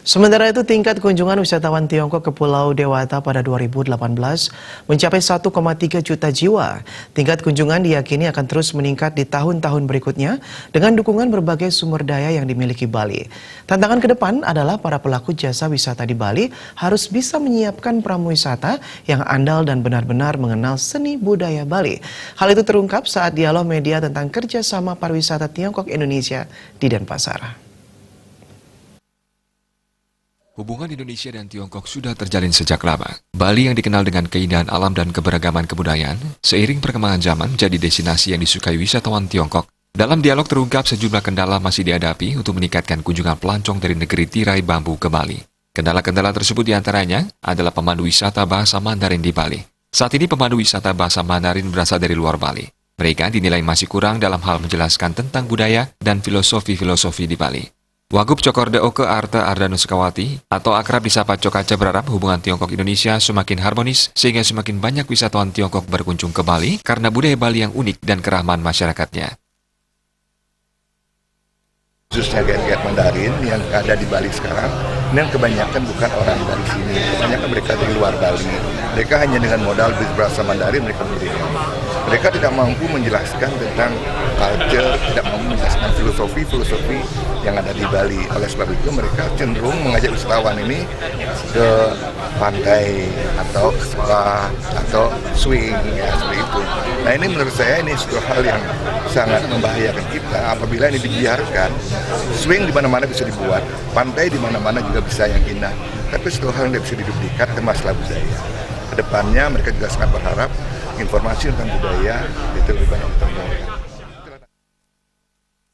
Sementara itu, tingkat kunjungan wisatawan Tiongkok ke Pulau Dewata pada 2018 mencapai 1,3 juta jiwa. Tingkat kunjungan diyakini akan terus meningkat di tahun-tahun berikutnya dengan dukungan berbagai sumber daya yang dimiliki Bali. Tantangan ke depan adalah para pelaku jasa wisata di Bali harus bisa menyiapkan pramuwisata yang andal dan benar-benar mengenal seni budaya Bali. Hal itu terungkap saat dialog media tentang kerjasama pariwisata Tiongkok-Indonesia di Denpasar. Hubungan Indonesia dan Tiongkok sudah terjalin sejak lama. Bali yang dikenal dengan keindahan alam dan keberagaman kebudayaan, seiring perkembangan zaman menjadi destinasi yang disukai wisatawan Tiongkok. Dalam dialog terungkap sejumlah kendala masih dihadapi untuk meningkatkan kunjungan pelancong dari negeri tirai bambu ke Bali. Kendala-kendala tersebut diantaranya adalah pemandu wisata bahasa Mandarin di Bali. Saat ini pemandu wisata bahasa Mandarin berasal dari luar Bali. Mereka dinilai masih kurang dalam hal menjelaskan tentang budaya dan filosofi-filosofi di Bali. Wagub Cokorde Oke Arta Ardanusukawati atau akrab disapa Cokaca berharap hubungan Tiongkok-Indonesia semakin harmonis sehingga semakin banyak wisatawan Tiongkok berkunjung ke Bali karena budaya Bali yang unik dan keramahan masyarakatnya. Khususnya guide-guide Mandarin yang ada di Bali sekarang, ini kebanyakan bukan orang dari sini, kebanyakan mereka dari luar Bali. Mereka hanya dengan modal bahasa Mandarin mereka berdiri. Mereka tidak mampu menjelaskan tentang culture, tidak mampu menjelaskan filosofi yang ada di Bali. Oleh sebab itu mereka cenderung mengajak wisatawan ini ke pantai atau ke spa atau swing, ya seperti itu. Nah ini menurut saya ini suatu hal yang sangat membahayakan kita apabila ini dibiarkan. Swing di mana-mana bisa dibuat, pantai di mana-mana juga bisa yang indah. Tapi suatu hal yang tidak bisa diduplikat ke masalah budaya. Kedepannya mereka juga sangat berharap informasi tentang budaya itu lebih banyak ditemukan.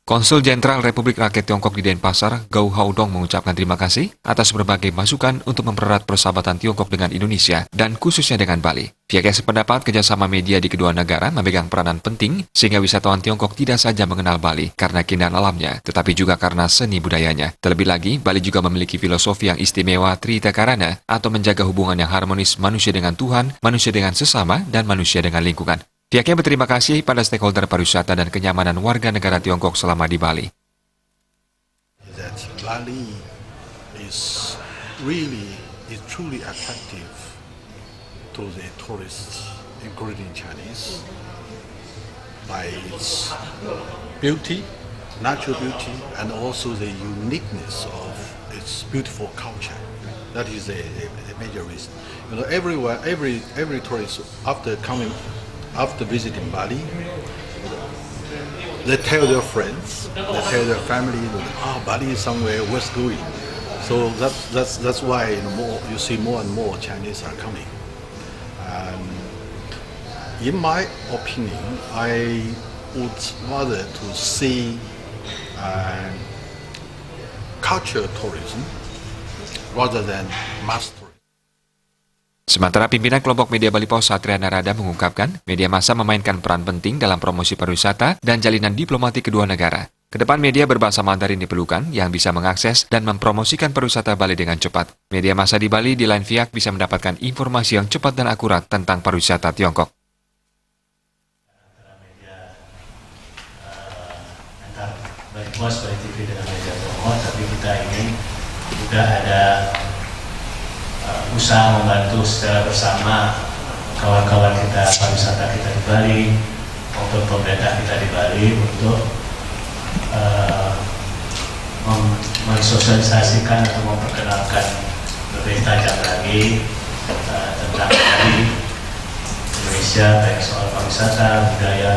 Konsul Jenderal Republik Rakyat Tiongkok di Denpasar, Gou Haodong mengucapkan terima kasih atas berbagai masukan untuk mempererat persahabatan Tiongkok dengan Indonesia dan khususnya dengan Bali. Pihaknya sependapat kerjasama media di kedua negara memegang peranan penting sehingga wisatawan Tiongkok tidak saja mengenal Bali karena keindahan alamnya, tetapi juga karena seni budayanya. Terlebih lagi, Bali juga memiliki filosofi yang istimewa Trita Karana atau menjaga hubungan yang harmonis manusia dengan Tuhan, manusia dengan sesama, dan manusia dengan lingkungan. Pihaknya berterima kasih pada stakeholder pariwisata dan kenyamanan warga negara Tiongkok selama di Bali. Bali is truly attractive to the tourists, including Chinese, by its beauty, natural beauty, and also the uniqueness of its beautiful culture. That is a major reason. You know, every tourist after visiting Bali, they tell their friends, they tell their family, Bali is somewhere worth going. So that's why you see more and more Chinese are coming. In my opinion, I would rather to see cultural tourism rather than mass tourism. Sementara pimpinan kelompok media Bali Pos Satria Narada mengungkapkan, media massa memainkan peran penting dalam promosi pariwisata dan jalinan diplomatik kedua negara. Kedepan media berbahasa Mandarin diperlukan yang bisa mengakses dan mempromosikan pariwisata Bali dengan cepat. Media massa di Bali di lain pihak bisa mendapatkan informasi yang cepat dan akurat tentang pariwisata Tiongkok. Bali Pos, Bali TV dengan media promo, tapi kita ingin juga ada usaha membantu secara bersama kawan-kawan kita pariwisata kita di Bali maupun pemerintah kita di Bali untuk mensosialisasikan atau memperkenalkan lebih tajam lagi tentang Bali, Indonesia, baik soal pariwisata, budaya,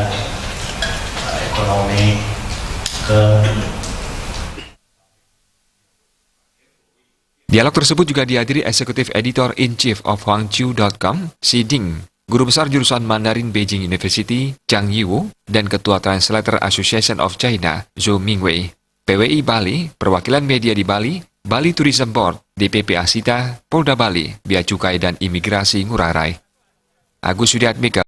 ekonomi, Dialog tersebut juga dihadiri Eksekutif Editor in Chief of Huangqiu.com, Xi Ding, Guru Besar Jurusan Mandarin Beijing University, Zhang Yiwu, dan Ketua Translator Association of China, Zhou Mingwei. PWI Bali, Perwakilan Media di Bali, Bali Tourism Board, DPP Asita, Polda Bali, Bea Cukai dan Imigrasi Ngurah Rai. Agus Widiatmika.